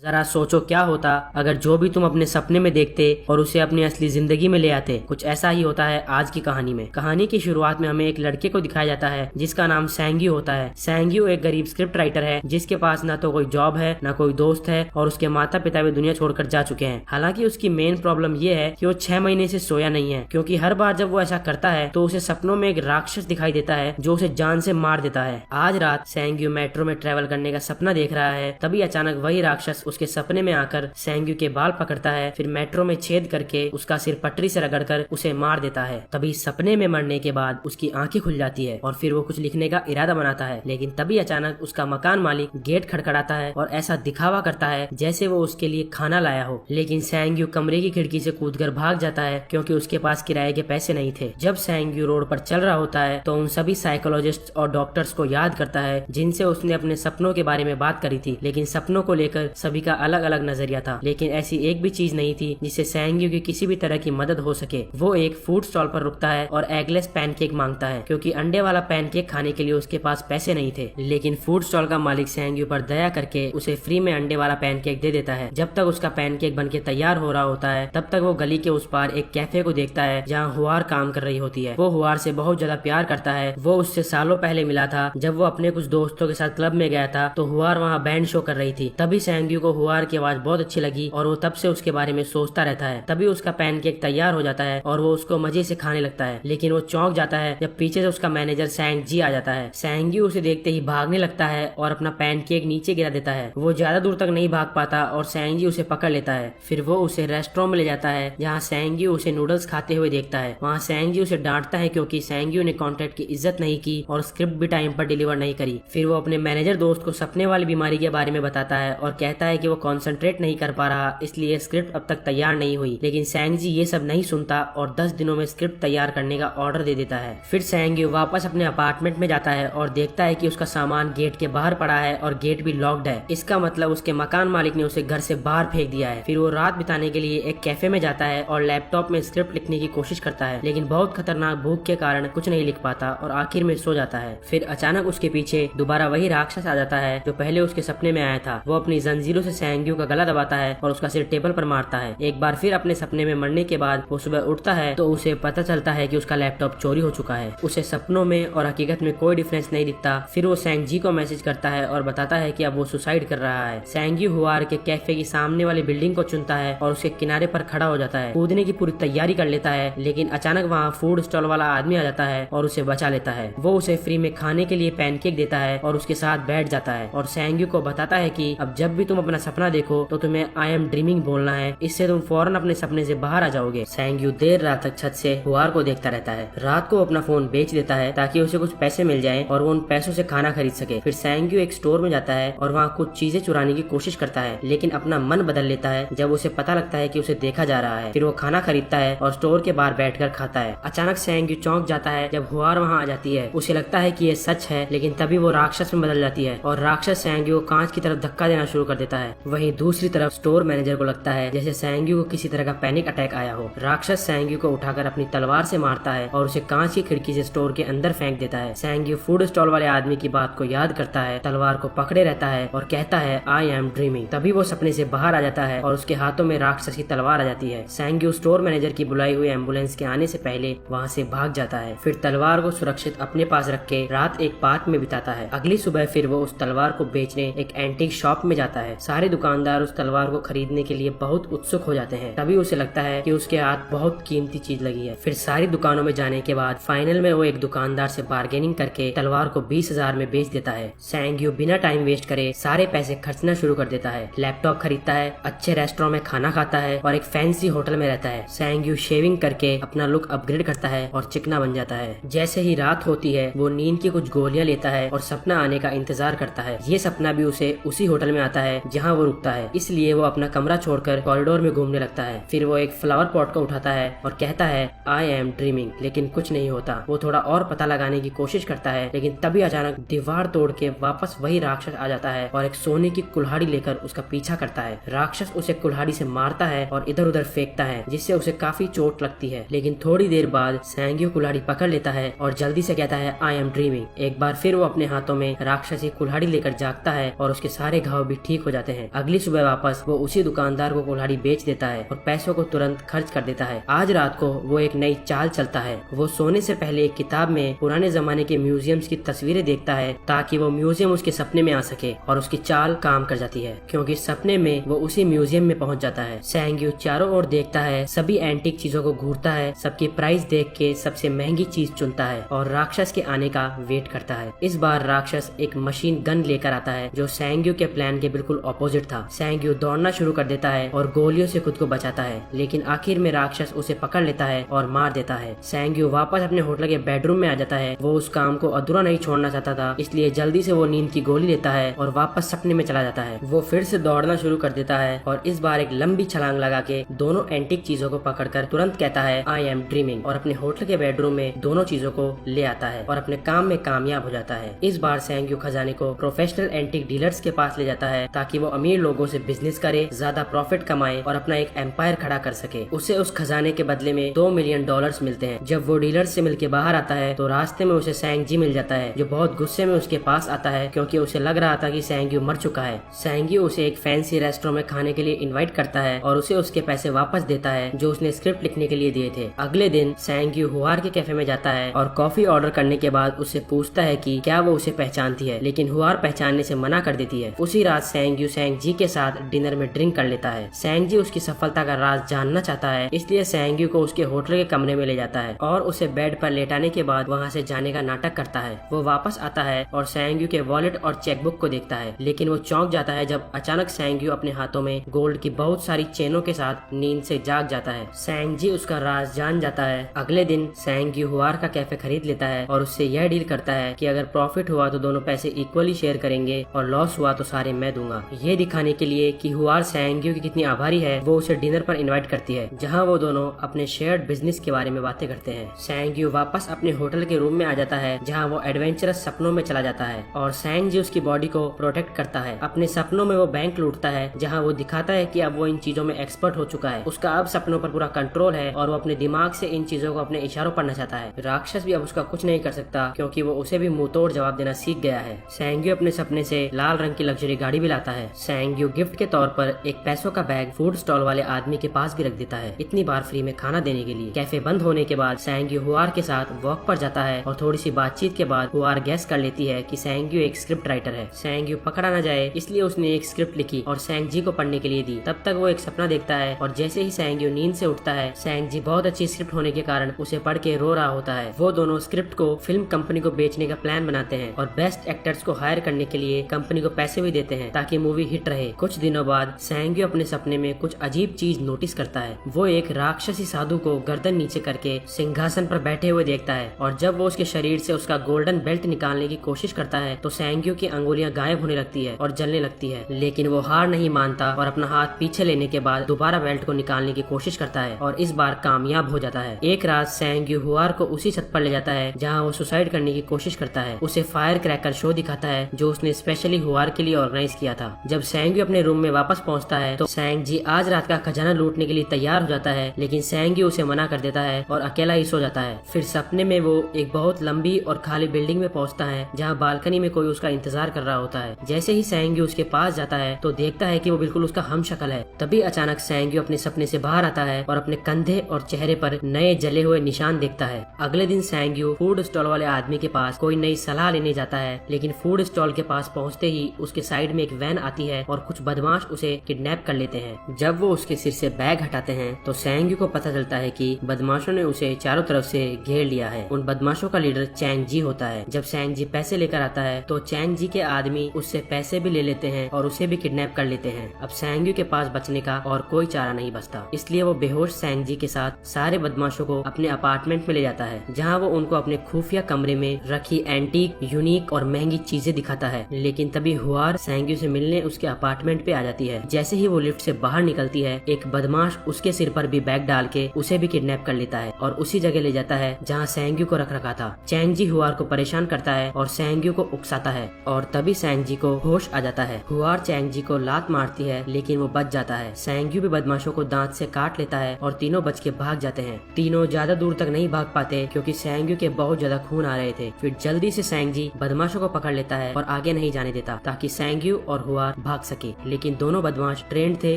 जरा सोचो क्या होता अगर जो भी तुम अपने सपने में देखते और उसे अपनी असली जिंदगी में ले आते। कुछ ऐसा ही होता है आज की कहानी में। कहानी की शुरुआत में हमें एक लड़के को दिखाया जाता है जिसका नाम सैंग्यू होता है। सैंग्यू एक गरीब स्क्रिप्ट राइटर है जिसके पास ना तो कोई जॉब है ना कोई दोस्त है और उसके माता पिता भी दुनिया छोड़कर जा चुके हैं। हालांकि उसकी मेन प्रॉब्लम ये है कि वो 6 महीने से सोया नहीं है, क्योंकि हर बार जब वो ऐसा करता है तो उसे सपनों में एक राक्षस दिखाई देता है जो उसे जान से मार देता है। आज रात सैंग्यू मेट्रो में ट्रेवल करने का सपना देख रहा है, तभी अचानक वही राक्षस उसके सपने में आकर सैंग्यू के बाल पकड़ता है, फिर मेट्रो में छेद करके उसका सिर पटरी से रगड़कर उसे मार देता है। तभी सपने में मरने के बाद उसकी आंखें खुल जाती है और फिर वो कुछ लिखने का इरादा बनाता है, लेकिन तभी अचानक उसका मकान मालिक गेट खड़खड़ाता है और ऐसा दिखावा करता है जैसे वो उसके लिए खाना लाया हो। लेकिन सैंग्यू कमरे की खिड़की से कूदकर भाग जाता है क्योंकि उसके पास किराए के पैसे नहीं थे। जब सैंग्यू रोड पर चल रहा होता है तो उन सभी साइकोलॉजिस्ट और डॉक्टर्स को याद करता है जिनसे उसने अपने सपनों के बारे में बात करी थी, लेकिन सपनों को लेकर सभी का अलग अलग नजरिया था। लेकिन ऐसी एक भी चीज नहीं थी जिससे सैंग्यू की किसी भी तरह की मदद हो सके। वो एक फूड स्टॉल पर रुकता है और एगलेस पैनकेक मांगता है क्योंकि अंडे वाला पैनकेक खाने के लिए उसके पास पैसे नहीं थे। लेकिन फूड स्टॉल का मालिक सैंग्यू पर दया करके उसे फ्री में अंडे वाला पैनकेक दे देता है। जब तक उसका पैनकेक बनके तैयार हो रहा होता है तब तक वो गली के उस पार एक कैफे को देखता है जहाँ हुआर काम कर रही होती है। वो हुआर से बहुत ज्यादा प्यार करता है। वो उससे सालों पहले मिला था जब वो अपने कुछ दोस्तों के साथ क्लब में गया था तो हुआर वहाँ बैंड शो कर रही थी। तभी सैंग्यू को हुआर की आवाज बहुत अच्छी लगी और वो तब से उसके बारे में सोचता रहता है। तभी उसका पैनकेक तैयार हो जाता है और वो उसको मजे से खाने लगता है, लेकिन वो चौंक जाता है जब पीछे से उसका मैनेजर सैंग जी आ जाता है। सैंग्यू उसे देखते ही भागने लगता है और अपना पैनकेक नीचे गिरा देता है। वो ज्यादा दूर तक नहीं भाग पाता और सैंग्यू उसे पकड़ लेता है। फिर वो उसे रेस्टोरेंट में ले जाता है जहाँ सैंग्यू उसे नूडल्स खाते हुए देखता है। वहाँ सैंग्यू उसे डांटता है क्योंकि सैंग्यू ने कॉन्ट्रैक्ट की इज्जत नहीं की और स्क्रिप्ट भी टाइम पर डिलीवर नहीं करी। फिर वो अपने मैनेजर दोस्त को सपने वाली बीमारी के बारे में बताता है और कहता है कि वो कॉन्सेंट्रेट नहीं कर पा रहा, इसलिए स्क्रिप्ट अब तक तैयार नहीं हुई। लेकिन सैंग जी ये सब नहीं सुनता और 10 दिनों में स्क्रिप्ट तैयार करने का ऑर्डर दे देता है। फिर सैंग्यू वापस अपने अपार्टमेंट में जाता है और देखता है कि उसका सामान गेट के बाहर पड़ा है और गेट भी लॉक्ड है। इसका मतलब उसके मकान मालिक ने उसे घर से बाहर फेंक दिया है। फिर वो रात बिताने के लिए एक कैफे में जाता है और लैपटॉप में स्क्रिप्ट लिखने की कोशिश करता है, लेकिन बहुत खतरनाक भूख के कारण कुछ नहीं लिख पाता और आखिर में सो जाता है। फिर अचानक उसके पीछे दोबारा वही राक्षस आ जाता है जो पहले उसके सपने में आया था। वो अपनी जंजीरों से सैंग्यू का गला दबाता है और उसका सिर टेबल पर मारता है। एक बार फिर अपने सपने में मरने के बाद वो सुबह उठता है तो उसे पता चलता है कि उसका लैपटॉप चोरी हो चुका है। उसे सपनों में और हकीकत में कोई डिफरेंस नहीं दिखता। फिर वो सैंग जी को मैसेज करता है और बताता है कि अब वो सुसाइड कर रहा है। सैंग्यू हुआर के कैफे की सामने वाली बिल्डिंग को चुनता है और उसके किनारे पर खड़ा हो जाता है। कूदने की पूरी तैयारी कर लेता है, लेकिन अचानक वहाँ फूड स्टॉल वाला आदमी आ जाता है और उसे बचा लेता है। वो उसे फ्री में खाने के लिए पैनकेक देता है और उसके साथ बैठ जाता है और सैंग्यू को बताता है कि अब जब भी तुम अपना सपना देखो तो तुम्हें आई एम ड्रीमिंग बोलना है, इससे तुम फौरन अपने सपने से बाहर आ जाओगे। सैंग्यू देर रात तक छत से हुआर को देखता रहता है। रात को अपना फोन बेच देता है ताकि उसे कुछ पैसे मिल जाएं और वो उन पैसों से खाना खरीद सके। फिर सैंग्यू एक स्टोर में जाता है और वहाँ कुछ चीजें चुराने की कोशिश करता है, लेकिन अपना मन बदल लेता है जब उसे पता लगता है कि उसे देखा जा रहा है। फिर वो खाना खरीदता है और स्टोर के बाहर बैठकर खाता है। अचानक सैंग्यू चौंक जाता है जब हुआर वहाँ आ जाती है। उसे लगता है कि ये सच है, लेकिन तभी वो राक्षस में बदल जाती है और राक्षस सैंग्यू को कांच की तरफ धक्का देना शुरू कर देता है। वहीं दूसरी तरफ स्टोर मैनेजर को लगता है जैसे सैंग्यू को किसी तरह का पैनिक अटैक आया हो। राक्षस सैंग्यू को उठाकर अपनी तलवार से मारता है और उसे कांच की खिड़की से स्टोर के अंदर फेंक देता है। सैंग्यू फूड स्टॉल वाले आदमी की बात को याद करता है, तलवार को पकड़े रहता है और कहता है आई एम ड्रीमिंग। तभी वो सपने से बाहर आ जाता है और उसके हाथों में राक्षस की तलवार आ जाती है। सैंग्यू स्टोर मैनेजर की बुलाई हुई एम्बुलेंस के आने से पहले वहाँ से भाग जाता है। फिर तलवार को सुरक्षित अपने पास रख के रात एक पार्क में बिताता है। अगली सुबह फिर वो उस तलवार को बेचने एक एंटीक शॉप में जाता है। सारे दुकानदार उस तलवार को खरीदने के लिए बहुत उत्सुक हो जाते हैं। तभी उसे लगता है कि उसके हाथ बहुत कीमती चीज लगी है। फिर सारी दुकानों में जाने के बाद फाइनल में वो एक दुकानदार से बार्गेनिंग करके तलवार को 20,000 में बेच देता है। सैंग्यू बिना टाइम वेस्ट करे सारे पैसे खर्चना शुरू कर देता है। लैपटॉप खरीदता है, अच्छे रेस्टोरेंट में खाना खाता है और एक फैंसी होटल में रहता है। सैंग्यू शेविंग करके अपना लुक अपग्रेड करता है और चिकना बन जाता है। जैसे ही रात होती है वो नींद की कुछ गोलियां लेता है और सपना आने का इंतजार करता है। ये सपना भी उसे उसी होटल में आता है जहाँ वो रुकता है, इसलिए वो अपना कमरा छोड़कर कॉरिडोर में घूमने लगता है। फिर वो एक फ्लावर पॉट को उठाता है और कहता है आई एम ड्रीमिंग, लेकिन कुछ नहीं होता। वो थोड़ा और पता लगाने की कोशिश करता है, लेकिन तभी अचानक दीवार तोड़ के वापस वही राक्षस आ जाता है और एक सोने की कुल्हाड़ी लेकर उसका पीछा करता है। राक्षस उसे कुल्हाड़ी से मारता है और इधर उधर फेंकता है, जिससे उसे काफी चोट लगती है। लेकिन थोड़ी देर बाद सैंग्यू कुल्हाड़ी पकड़ लेता है और जल्दी से कहता है आई एम ड्रीमिंग। एक बार फिर वो अपने हाथों में राक्षसी कुल्हाड़ी लेकर जागता है और उसके सारे घाव भी ठीक हो जाते हैं। जाते हैं। अगली सुबह वापस वो उसी दुकानदार को कुल्हाड़ी बेच देता है और पैसों को तुरंत खर्च कर देता है। आज रात को वो एक नई चाल चलता है। वो सोने से पहले एक किताब में पुराने जमाने के म्यूजियम्स की तस्वीरें देखता है ताकि वो म्यूजियम उसके सपने में आ सके, और उसकी चाल काम कर जाती है क्योंकि सपने में वो उसी म्यूजियम में पहुंच जाता है। सैंग्यू चारों ओर देखता है, सभी एंटीक चीजों को घूरता है, सबकी प्राइस देख के सबसे महंगी चीज चुनता है और राक्षस के आने का वेट करता है। इस बार राक्षस एक मशीन गन लेकर आता है जो सैंग्यू के प्लान के बिल्कुल ऑपोजिट था। सैंग्यू दौड़ना शुरू कर देता है और गोलियों से खुद को बचाता है, लेकिन आखिर में राक्षस उसे पकड़ लेता है और मार देता है। सैंग्यू वापस अपने होटल के बेडरूम में आ जाता है। वो उस काम को अधूरा नहीं छोड़ना चाहता था, इसलिए जल्दी से वो नींद की गोली लेता है और वापस सपने में चला जाता है। वो फिर से दौड़ना शुरू कर देता है और इस बार एक लंबी छलांग लगा के दोनों एंटीक चीजों को पकड़कर तुरंत कहता है आई एम ड्रीमिंग, और अपने होटल के बेडरूम में दोनों चीजों को ले आता है और अपने काम में कामयाब हो जाता है। इस बार सैंग्यू खजाने को प्रोफेशनल एंटीक डीलर्स के पास ले जाता है ताकि वो अमीर लोगों से बिजनेस करे, ज्यादा प्रॉफिट कमाए और अपना एक एम्पायर खड़ा कर सके। उसे उस खजाने के बदले में $2 मिलियन मिलते हैं। जब वो डीलर से मिलके बाहर आता है तो रास्ते में उसे सैंग मिल जाता है जो बहुत गुस्से में उसके पास आता है क्योंकि उसे लग रहा था कि सैंग्यू मर चुका है। सैंग्यू उसे एक फैंसी रेस्टोरेंट में खाने के लिए इनवाइट करता है और उसे उसके पैसे वापस देता है जो उसने स्क्रिप्ट लिखने के लिए दिए थे। अगले दिन सैंग्यू हुआर के कैफे में जाता है और कॉफी ऑर्डर करने के बाद उससे पूछता है कि क्या वो उसे पहचानती है, लेकिन हुआर पहचानने से मना कर देती है। उसी रात सैंग्यू सैंग जी के साथ डिनर में ड्रिंक कर लेता है। सैंग जी उसकी सफलता का राज जानना चाहता है, इसलिए सैंग्यू को उसके होटल के कमरे में ले जाता है और उसे बेड पर लेटाने के बाद वहाँ से जाने का नाटक करता है। वो वापस आता है और सैंग्यू के वॉलेट और चेकबुक को देखता है, लेकिन वो चौंक जाता है जब अचानक सैंग्यू अपने हाथों में गोल्ड की बहुत सारी चेनों के साथ नींद से जाग जाता है। सैंग जी उसका राज जान जाता है। अगले दिन सैंग्यू हुआर का कैफे खरीद लेता है और उससे यह डील करता है कि अगर प्रॉफिट हुआ तो दोनों पैसे इक्वली शेयर करेंगे और लॉस हुआ तो सारे मैं दूंगा। ये दिखाने के लिए कि हुआर सैंग्यू की कितनी आभारी है, वो उसे डिनर पर इनवाइट करती है जहाँ वो दोनों अपने शेयर्ड बिजनेस के बारे में बातें करते हैं। सैंग्यू वापस अपने होटल के रूम में आ जाता है जहाँ वो एडवेंचरस सपनों में चला जाता है और सैंग जी उसकी बॉडी को प्रोटेक्ट करता है। अपने सपनों में वो बैंक लूटता है जहाँ वो दिखाता है कि अब वो इन चीजों में एक्सपर्ट हो चुका है। उसका अब सपनों पर पूरा कंट्रोल है और वो अपने दिमाग से इन चीजों को अपने इशारों पर नचाता है। राक्षस भी अब उसका कुछ नहीं कर सकता क्योंकि वो उसे भी मुंह तोड़ जवाब देना सीख गया है। सैंग्यू अपने सपने से लाल रंग की लग्जरी गाड़ी भी लाता है। सैंग्यू गिफ्ट के तौर पर एक पैसों का बैग फूड स्टॉल वाले आदमी के पास भी रख देता है, इतनी बार फ्री में खाना देने के लिए। कैफे बंद होने के बाद सैंग्यू हुआर के साथ वॉक पर जाता है और थोड़ी सी बातचीत के बाद हुआर गैस कर लेती है कि सैंग्यू एक स्क्रिप्ट राइटर है। सैंग्यू पकड़ा न जाए इसलिए उसने एक स्क्रिप्ट लिखी और सैंग जी को पढ़ने के लिए दी। तब तक वो एक सपना देखता है और जैसे ही सैंग्यू नींद से उठता है, सैंग जी बहुत अच्छी स्क्रिप्ट होने के कारण उसे पढ़ के रो रहा होता है। वो दोनों स्क्रिप्ट को फिल्म कंपनी को बेचने का प्लान बनाते हैं और बेस्ट एक्टर्स को हायर करने के लिए कंपनी को पैसे भी देते हैं ताकि मूवी हिट रहे। कुछ दिनों बाद सैंग्यू अपने सपने में कुछ अजीब चीज नोटिस करता है। वो एक राक्षसी साधु को गर्दन नीचे करके सिंहासन पर बैठे हुए देखता है और जब वो उसके शरीर से उसका गोल्डन बेल्ट निकालने की कोशिश करता है तो सैंग्यू की अंगुलियां गायब होने लगती है और जलने लगती है, लेकिन वो हार नहीं मानता और अपना हाथ पीछे लेने के बाद दोबारा बेल्ट को निकालने की कोशिश करता है और इस बार कामयाब हो जाता है। एक रात सैंग्यू हुआर को उसी छत पर ले जाता है जहाँ वो सुसाइड करने की कोशिश करता है। उसे फायर क्रैकर शो दिखाता है जो उसने स्पेशली हुआर के लिए ऑर्गेनाइज किया था। जब सैंग्यू अपने रूम में वापस पहुँचता है तो सैंग जी आज रात का खजाना लूटने के लिए तैयार हो जाता है, लेकिन सैंग्यू उसे मना कर देता है और अकेला ही सो जाता है। फिर सपने में वो एक बहुत लंबी और खाली बिल्डिंग में पहुंचता है जहां बालकनी में कोई उसका इंतजार कर रहा होता है। जैसे ही सैंग्यू उसके पास जाता है तो देखता है कि वो बिल्कुल उसका हमशक्ल है। तभी अचानक सैंग्यू अपने सपने से बाहर आता है और अपने कंधे और चेहरे पर नए जले हुए निशान देखता है। अगले दिन सैंग्यू फूड स्टॉल वाले आदमी के पास कोई नई सलाह लेने जाता है, लेकिन फूड स्टॉल के पास पहुँचते ही उसके साइड में एक वैन आती है और कुछ बदमाश उसे किडनैप कर लेते हैं। जब वो उसके सिर से बैग हटाते हैं तो सैंग्यू को पता चलता है कि बदमाशों ने उसे चारों तरफ से घेर लिया है। उन बदमाशों का लीडर चैंग जी होता है। जब चैंग जी पैसे लेकर आता है तो चैंग जी के आदमी उससे पैसे भी ले लेते हैं और उसे भी किडनैप कर लेते हैं। अब सैंग्यू के पास बचने का और कोई चारा नहीं बचता, इसलिए वो बेहोश सैंग जी के साथ सारे बदमाशों को अपने अपार्टमेंट में ले जाता है जहाँ वो उनको अपने खुफिया कमरे में रखी एंटीक, यूनिक और महंगी चीजें दिखाता है। लेकिन तभी हुआर सैंग्यू से मिलने उसके अपार्टमेंट पे आ जाती है। जैसे ही वो लिफ्ट से बाहर निकलती है एक बदमाश उसके सिर पर भी बैग डाल के उसे भी किडनैप कर लेता है और उसी जगह ले जाता है जहाँ सैंग्यू को रख रखा था। चैंग जी हुआर को परेशान करता है और सैंग्यू को उकसाता है और तभी सैंग जी को होश आ जाता है। हुआर चैंग जी को लात मारती है लेकिन वो बच जाता है। सैंग्यू भी बदमाशों को दांत से काट लेता है और तीनों बच के भाग जाते हैं। तीनों ज्यादा दूर तक नहीं भाग पाते क्योंकि सैंग्यू के बहुत ज्यादा खून आ रहे थे। फिर जल्दी से सैंग जी बदमाशों को पकड़ लेता है और आगे नहीं जाने देता ताकि सैंग्यू और हुआर भाग सके, लेकिन दोनों बदमाश ट्रेंड थे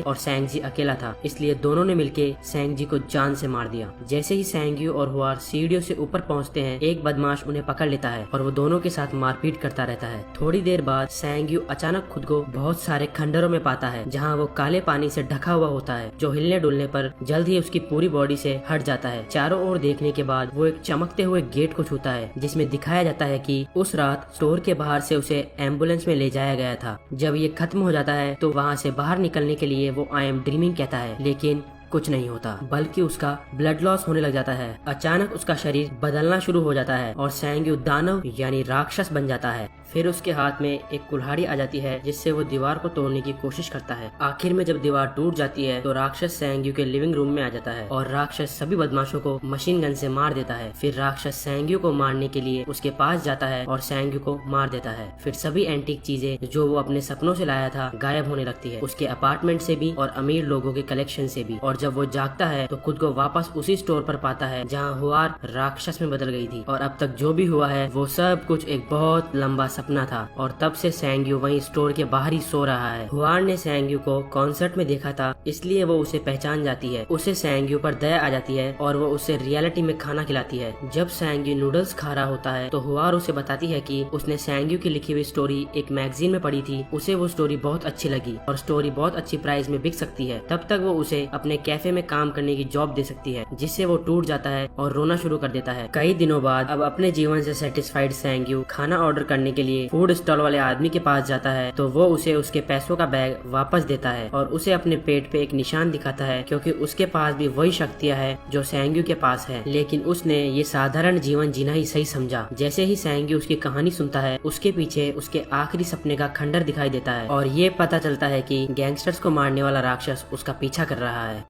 और सैंगजी अकेला था, इसलिए दोनों ने मिलके सैंगजी को जान से मार दिया। जैसे ही सैंगयू और हुआर सीढ़ियों से ऊपर पहुंचते हैं, एक बदमाश उन्हें पकड़ लेता है और वो दोनों के साथ मारपीट करता रहता है। थोड़ी देर बाद सैंगयू अचानक खुद को बहुत सारे खंडरों में पाता है, जहाँ वो काले पानी से ढका हुआ होता है, जो हिलने डुलने पर जल्द ही उसकी पूरी बॉडी से हट जाता है। चारों ओर देखने के बाद वो एक चमकते हुए गेट को छूता है, जिसमें दिखाया जाता है कि उस रात स्टोर के बाहर से उसे एम्बुलेंस में ले जाया गया था। जब ये खत्म हो जाता है तो वहाँ से बाहर निकलने के लिए वो आई एम ड्रीमिंग कहता है, लेकिन कुछ नहीं होता, बल्कि उसका ब्लड लॉस होने लग जाता है। अचानक उसका शरीर बदलना शुरू हो जाता है और सैंगयू दानव यानी राक्षस बन जाता है। फिर उसके हाथ में एक कुल्हाड़ी आ जाती है, जिससे वो दीवार को तोड़ने की कोशिश करता है। आखिर में जब दीवार टूट जाती है तो राक्षस सैंगयू के लिविंग रूम में आ जाता है और राक्षस सभी बदमाशों को मशीन गन से मार देता है। फिर राक्षस सैंगयू को मारने के लिए उसके पास जाता है और सैंगयू को मार देता है। फिर सभी एंटीक चीजें जो वो अपने सपनों से लाया था गायब होने लगती है, उसके अपार्टमेंट से भी और अमीर लोगों के कलेक्शन से भी। और जब वो जागता है तो खुद को वापस उसी स्टोर पर पाता है जहाँ हुआर राक्षस में बदल गई थी, और अब तक जो भी हुआ है वो सब कुछ एक बहुत लंबा सपना था। और तब से सैंगयू वहीं स्टोर के बाहर ही सो रहा है। हुआर ने सैंगयू को कॉन्सर्ट में देखा था, इसलिए वो उसे पहचान जाती है। उसे सैंगयू पर दया आ जाती है और वो उसे रियलिटी में खाना खिलाती है। जब सैंगयू नूडल्स खा रहा होता है तो हुआर उसे बताती है कि उसने सैंगयू की लिखी हुई स्टोरी एक मैगजीन में पढ़ी थी, उसे वो स्टोरी बहुत अच्छी लगी और स्टोरी बहुत अच्छी प्राइस में बिक सकती है। तब तक वो उसे अपने कैफे में काम करने की जॉब दे सकती है, जिससे वो टूट जाता है और रोना शुरू कर देता है। कई दिनों बाद अब अपने जीवन से सेटिस्फाइड सैंगयू खाना ऑर्डर करने के लिए फूड स्टॉल वाले आदमी के पास जाता है, तो वो उसे उसके पैसों का बैग वापस देता है और उसे अपने पेट पे एक निशान दिखाता है, क्योंकि उसके पास भी वही शक्तियाँ है जो सैंगयू के पास है। लेकिन उसने ये साधारण जीवन जीना ही सही समझा। जैसे ही सैंगयू उसकी कहानी सुनता है, उसके पीछे उसके आखिरी सपने का खंडर दिखाई देता है और ये पता चलता है कि गैंगस्टर्स को मारने वाला राक्षस उसका पीछा कर रहा है।